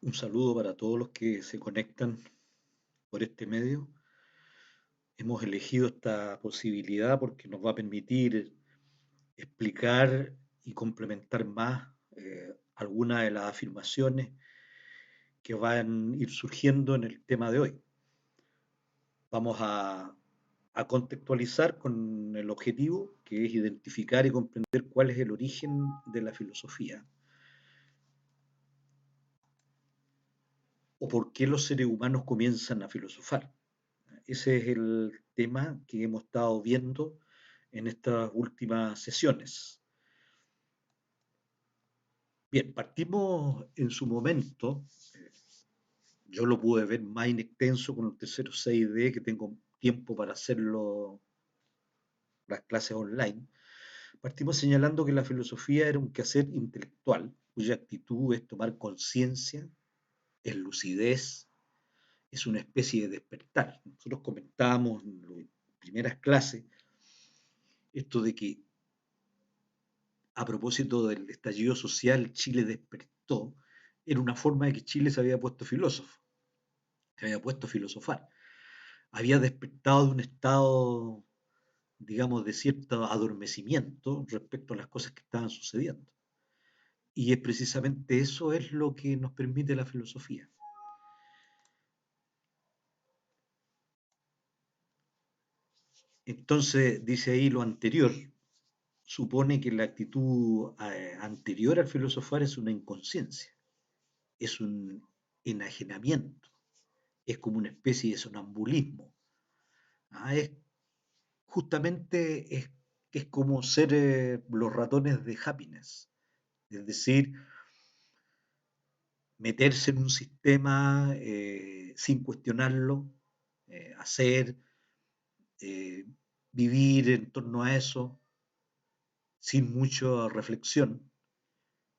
Un saludo para todos los que se conectan por este medio. Hemos elegido esta posibilidad porque nos va a permitir explicar y complementar más algunas de las afirmaciones que van a ir surgiendo en el tema de hoy. Vamos a contextualizar con el objetivo que es identificar y comprender cuál es el origen de la filosofía o por qué los seres humanos comienzan a filosofar. Ese es el tema que hemos estado viendo en estas últimas sesiones. Bien, partimos en su momento, yo lo pude ver más en extenso con el tercero 6D, que tengo tiempo para hacerlo, las clases online. Partimos señalando que la filosofía era un quehacer intelectual, cuya actitud es tomar conciencia, es lucidez, es una especie de despertar. Nosotros comentábamos en las primeras clases esto de que a propósito del estallido social, Chile despertó, era una forma de que Chile se había puesto filósofo, se había puesto a filosofar. Había despertado de un estado, digamos, de cierto adormecimiento respecto a las cosas que estaban sucediendo. Y es precisamente eso es lo que nos permite la filosofía. Entonces, dice ahí lo anterior, supone que la actitud anterior al filosofar es una inconsciencia, es un enajenamiento, es como una especie de sonambulismo. Es justamente es como ser los ratones de Happiness, es decir, meterse en un sistema sin cuestionarlo, hacer, eh, vivir en torno a eso, sin mucha reflexión,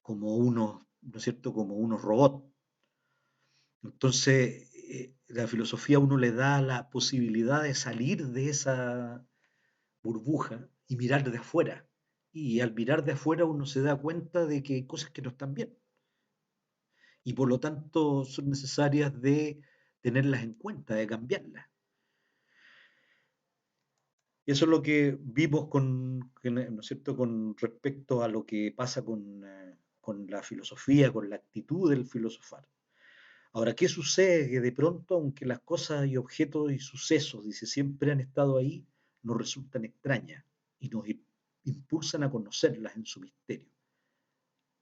como unos, ¿no es cierto?, como unos robots. Entonces, la filosofía a uno le da la posibilidad de salir de esa burbuja y mirar de afuera. Y al mirar de afuera uno se da cuenta de que hay cosas que no están bien y por lo tanto son necesarias de tenerlas en cuenta, de cambiarlas. Y eso es lo que vimos ¿no es cierto?, con respecto a lo que pasa con la filosofía, con la actitud del filosofar. Ahora, ¿qué sucede? Que de pronto, aunque las cosas y objetos y sucesos, dice, siempre han estado ahí, nos resultan extrañas y nos impulsan a conocerlas en su misterio,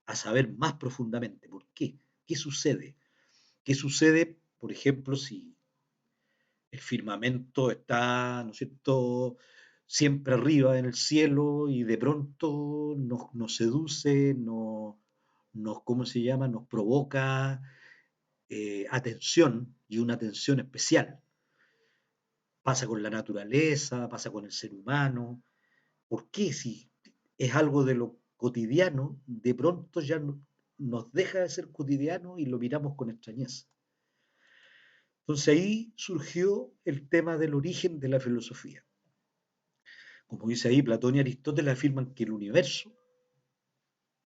a saber más profundamente por qué, qué sucede. ¿Qué sucede, por ejemplo, si el firmamento está, ¿no es cierto?, siempre arriba en el cielo y de pronto nos seduce, ¿cómo se llama?, nos provoca atención y una atención especial. Pasa con la naturaleza, pasa con el ser humano. ¿Por qué? Si es algo de lo cotidiano, de pronto ya nos deja de ser cotidiano y lo miramos con extrañeza. Entonces ahí surgió el tema del origen de la filosofía. Como dice ahí, Platón y Aristóteles afirman que el universo,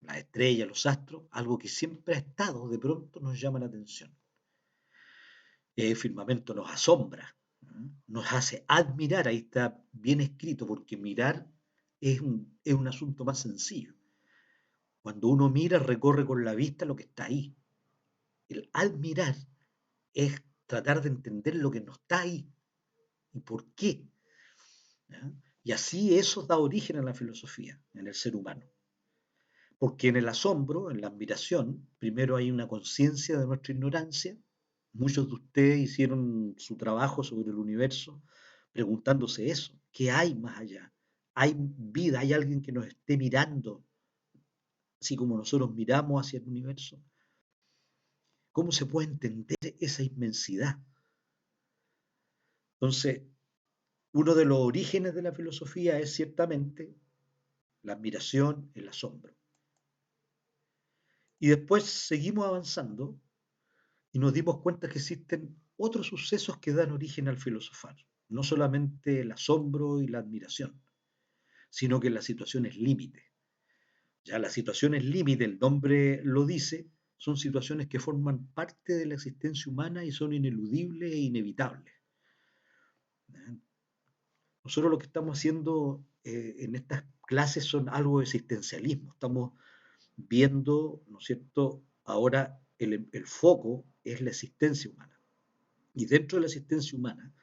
las estrellas, los astros, algo que siempre ha estado, de pronto nos llama la atención. El firmamento nos asombra, nos hace admirar, ahí está bien escrito, porque mirar es un asunto más sencillo. Cuando uno mira, recorre con la vista lo que está ahí. El admirar es tratar de entender lo que no está ahí y por qué. ¿Ya? Y así eso da origen a la filosofía en el ser humano. Porque en el asombro, en la admiración, primero hay una conciencia de nuestra ignorancia. Muchos de ustedes hicieron su trabajo sobre el universo preguntándose eso, ¿qué hay más allá? ¿Hay vida? ¿Hay alguien que nos esté mirando, así como nosotros miramos hacia el universo? ¿Cómo se puede entender esa inmensidad? Entonces, uno de los orígenes de la filosofía es ciertamente la admiración, el asombro. Y después seguimos avanzando y nos dimos cuenta que existen otros sucesos que dan origen al filosofar. No solamente el asombro y la admiración, sino que las situaciones límite. Ya las situaciones límite, el nombre lo dice, son situaciones que forman parte de la existencia humana y son ineludibles e inevitables. Nosotros lo que estamos haciendo en estas clases son algo de existencialismo. Estamos viendo, ¿no es cierto? Ahora el foco es la existencia humana. Y dentro de la existencia humana,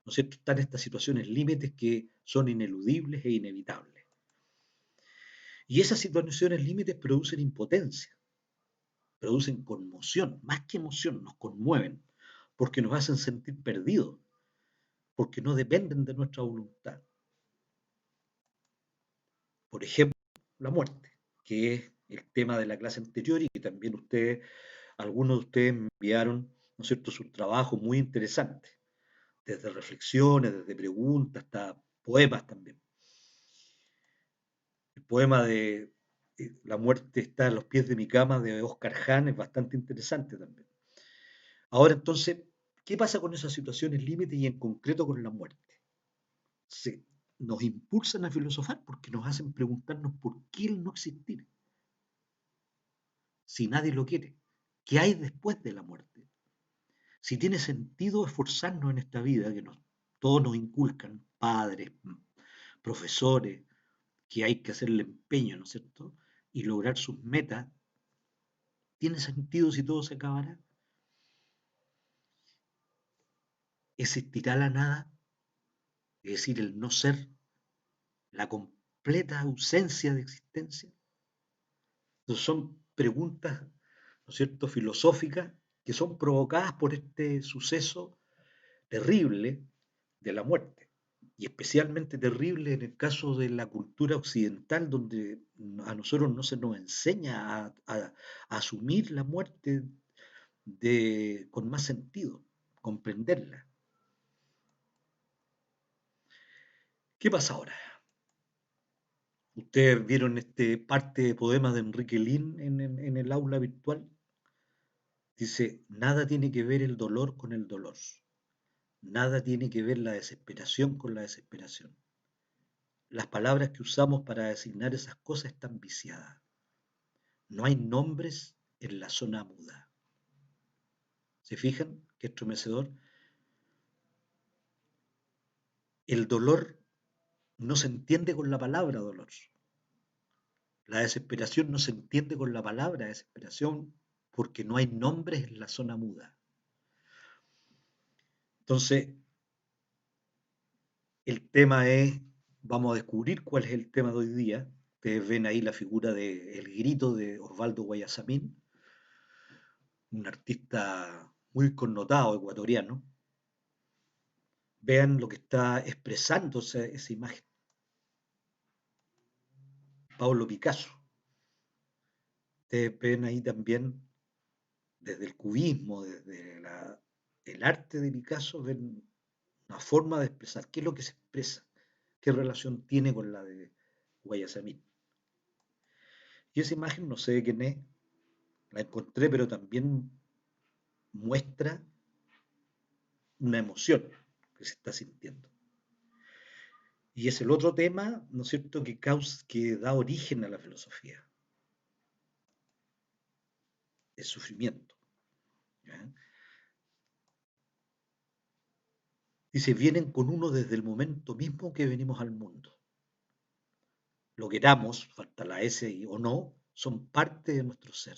¿no es cierto?, están estas situaciones límites que son ineludibles e inevitables. Y esas situaciones límites producen impotencia, producen conmoción, más que emoción, nos conmueven, porque nos hacen sentir perdidos, porque no dependen de nuestra voluntad. Por ejemplo, la muerte, que es el tema de la clase anterior y que también ustedes, algunos de ustedes me enviaron, ¿no es cierto?, sus trabajos muy interesantes, desde reflexiones, desde preguntas, hasta poemas también. El poema de La muerte está a los pies de mi cama de Oscar Hahn es bastante interesante también. Ahora entonces, ¿qué pasa con esas situaciones límites y en concreto con la muerte? Nos impulsan a filosofar porque nos hacen preguntarnos por qué el no existir, si nadie lo quiere. ¿Qué hay después de la muerte? Si tiene sentido esforzarnos en esta vida que todos nos inculcan, padres, profesores, que hay que hacerle empeño, ¿no es cierto? Y lograr sus metas, ¿tiene sentido si todo se acabará? ¿Existirá la nada? Es decir, el no ser, la completa ausencia de existencia. Entonces son preguntas, ¿no es cierto?, filosóficas que son provocadas por este suceso terrible de la muerte. Y especialmente terrible en el caso de la cultura occidental, donde a nosotros no se nos enseña a asumir la muerte con más sentido, comprenderla. ¿Qué pasa ahora? Ustedes vieron este parte de poema de Enrique Lin en el aula virtual. Dice, nada tiene que ver el dolor con el dolor. Nada tiene que ver la desesperación con la desesperación. Las palabras que usamos para designar esas cosas están viciadas. No hay nombres en la zona muda. ¿Se fijan? Qué estremecedor. El dolor no se entiende con la palabra dolor. La desesperación no se entiende con la palabra desesperación porque no hay nombres en la zona muda. Entonces, el tema es, vamos a descubrir cuál es el tema de hoy día. Ustedes ven ahí la figura de El Grito de Osvaldo Guayasamín, un artista muy connotado ecuatoriano. Vean lo que está expresando esa imagen. Pablo Picasso. Ustedes ven ahí también, desde el cubismo, desde el arte de Picasso, ven una forma de expresar. ¿Qué es lo que se expresa? ¿Qué relación tiene con la de Guayasamín? Y esa imagen, no sé de quién es, la encontré, pero también muestra una emoción que se está sintiendo. Y es el otro tema, ¿no es cierto?, que da origen a la filosofía, el sufrimiento. ¿Ya? Dice, vienen con uno desde el momento mismo que venimos al mundo. Lo queramos, falta la S o no, son parte de nuestro ser.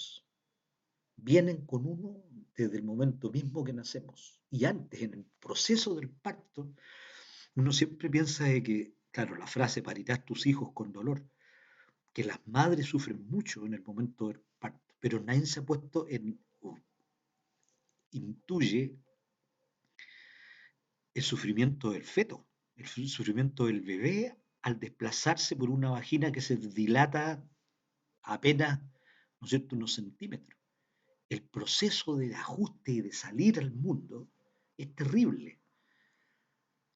Vienen con uno desde el momento mismo que nacemos. Y antes, en el proceso del parto, uno siempre piensa de que, claro, la frase parirás tus hijos con dolor, que las madres sufren mucho en el momento del parto, pero nadie se ha puesto o intuye el sufrimiento del feto, el sufrimiento del bebé al desplazarse por una vagina que se dilata apenas, ¿no es cierto?, unos centímetros. El proceso de ajuste y de salir al mundo es terrible,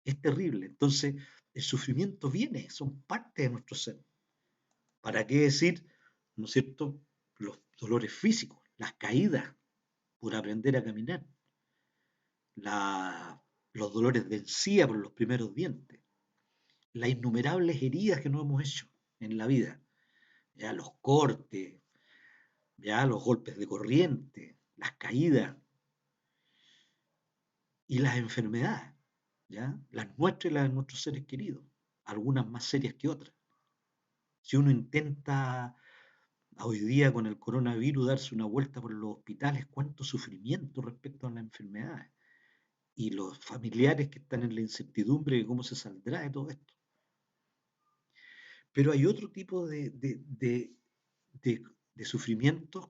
es terrible. Entonces, el sufrimiento viene, son parte de nuestro ser. ¿Para qué decir, no es cierto?, los dolores físicos, las caídas por aprender a caminar, los dolores de encía por los primeros dientes, las innumerables heridas que nos hemos hecho en la vida, ya los cortes, ya los golpes de corriente, las caídas y las enfermedades, ya las nuestras y las de nuestros seres queridos, algunas más serias que otras. Si uno intenta hoy día con el coronavirus darse una vuelta por los hospitales, cuánto sufrimiento respecto a las enfermedades y los familiares que están en la incertidumbre de cómo se saldrá de todo esto. Pero hay otro tipo de sufrimientos,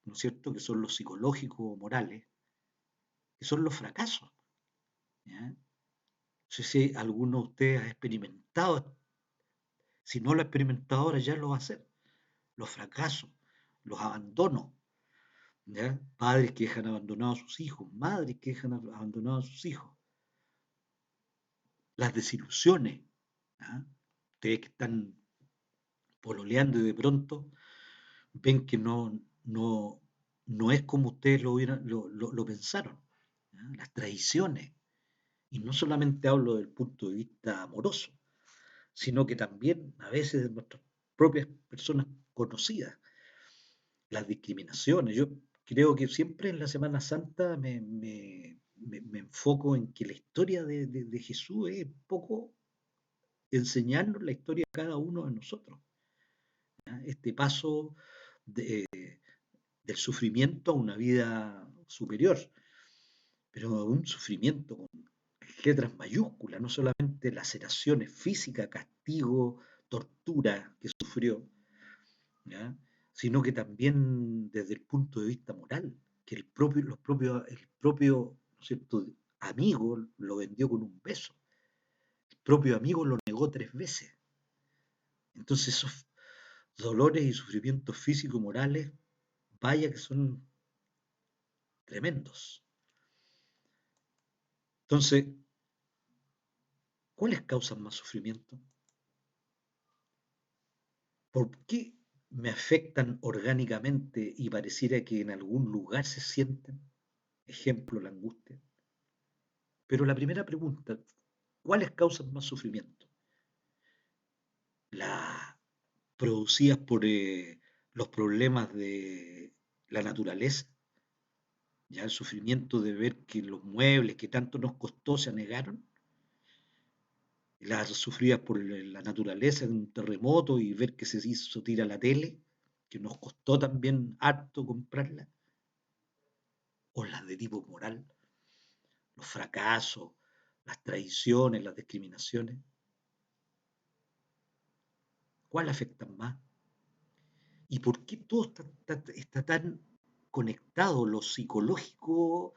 ¿no es cierto?, que son los psicológicos o morales, que son los fracasos. ¿Ya? No sé si alguno de ustedes ha experimentado, si no lo ha experimentado ahora ya lo va a hacer, los fracasos, los abandonos, ¿ya? Padres que dejan abandonados a sus hijos, madres que dejan abandonados a sus hijos, las desilusiones, ¿ya? Ustedes que están pololeando y de pronto ven que no es como ustedes lo pensaron, ¿ya? Las traiciones, y no solamente hablo del punto de vista amoroso, sino que también a veces de nuestras propias personas conocidas, las discriminaciones. Yo creo que siempre en la Semana Santa me enfoco en que la historia de Jesús es un poco enseñarnos la historia de cada uno de nosotros, ¿ya? Este paso de, del sufrimiento a una vida superior, pero un sufrimiento con letras mayúsculas, no solamente laceraciones físicas, castigo, tortura que sufrió, ¿ya? Sino que también desde el punto de vista moral, que el propio, ¿no es cierto?, amigo lo vendió con un beso, el propio amigo lo negó 3 veces. Entonces esos dolores y sufrimientos físicos y morales, vaya que son tremendos. Entonces, ¿cuáles causan más sufrimiento? ¿Por qué me afectan orgánicamente y pareciera que en algún lugar se sienten? Ejemplo, la angustia. Pero la primera pregunta, ¿cuáles causan más sufrimiento? ¿Las producidas por los problemas de la naturaleza? ¿Ya el sufrimiento de ver que los muebles que tanto nos costó se anegaron? ¿Las sufridas por la naturaleza en un terremoto y ver que se hizo tira la tele, que nos costó también harto comprarla? ¿O las de tipo moral? Los fracasos, las traiciones, las discriminaciones. ¿Cuál afectan más? ¿Y por qué todo está tan conectado, lo psicológico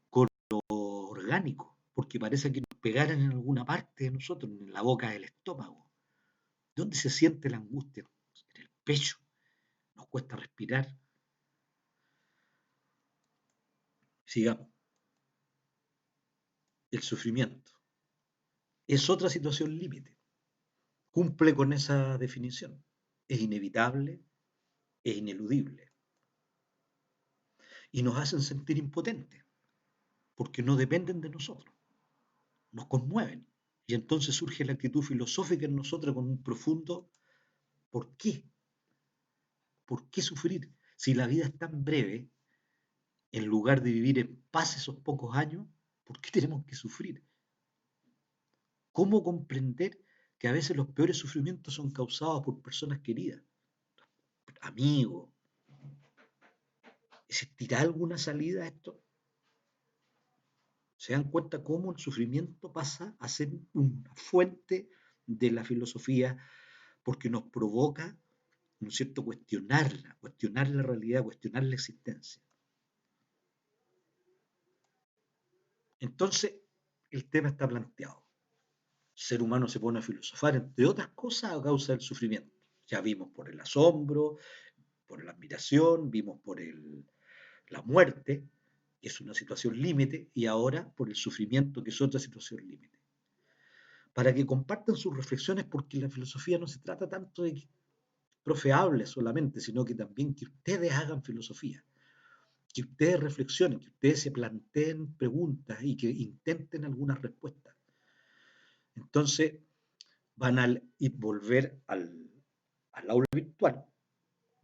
con lo orgánico? Porque parece que nos pegaran en alguna parte de nosotros, en la boca del estómago. ¿Dónde se siente la angustia? En el pecho. Nos cuesta respirar. Sigamos. El sufrimiento es otra situación límite. Cumple con esa definición. Es inevitable, es ineludible. Y nos hacen sentir impotentes, porque no dependen de nosotros. Nos conmueven. Y entonces surge la actitud filosófica en nosotros con un profundo ¿por qué? ¿Por qué sufrir? Si la vida es tan breve, en lugar de vivir en paz esos pocos años, ¿por qué tenemos que sufrir? ¿Cómo comprender que a veces los peores sufrimientos son causados por personas queridas, amigos? ¿Existirá alguna salida a esto? ¿Se dan cuenta cómo el sufrimiento pasa a ser una fuente de la filosofía porque nos provoca, ¿no es cierto?, cuestionarla, cuestionar la realidad, cuestionar la existencia? Entonces, el tema está planteado. El ser humano se pone a filosofar, entre otras cosas, a causa del sufrimiento. Ya vimos por el asombro, por la admiración, vimos por la muerte, que es una situación límite, y ahora por el sufrimiento, que es otra situación límite. Para que compartan sus reflexiones, porque la filosofía no se trata tanto de profe hable solamente, sino que también que ustedes hagan filosofía, que ustedes reflexionen, que ustedes se planteen preguntas y que intenten algunas respuestas. Entonces, van a volver al aula virtual,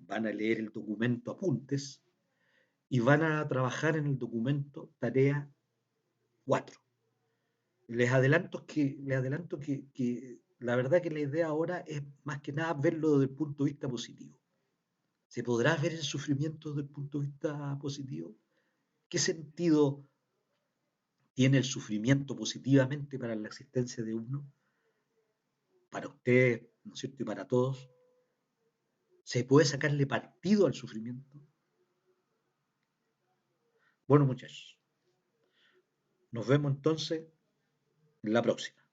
van a leer el documento apuntes y van a trabajar en el documento tarea 4. Les adelanto que la verdad que la idea ahora es más que nada verlo desde el punto de vista positivo. ¿Se podrá ver el sufrimiento desde el punto de vista positivo? ¿Qué sentido tiene el sufrimiento positivamente para la existencia de uno? Para usted, ¿no es cierto? Y para todos. ¿Se puede sacarle partido al sufrimiento? Bueno, muchachos, nos vemos entonces en la próxima.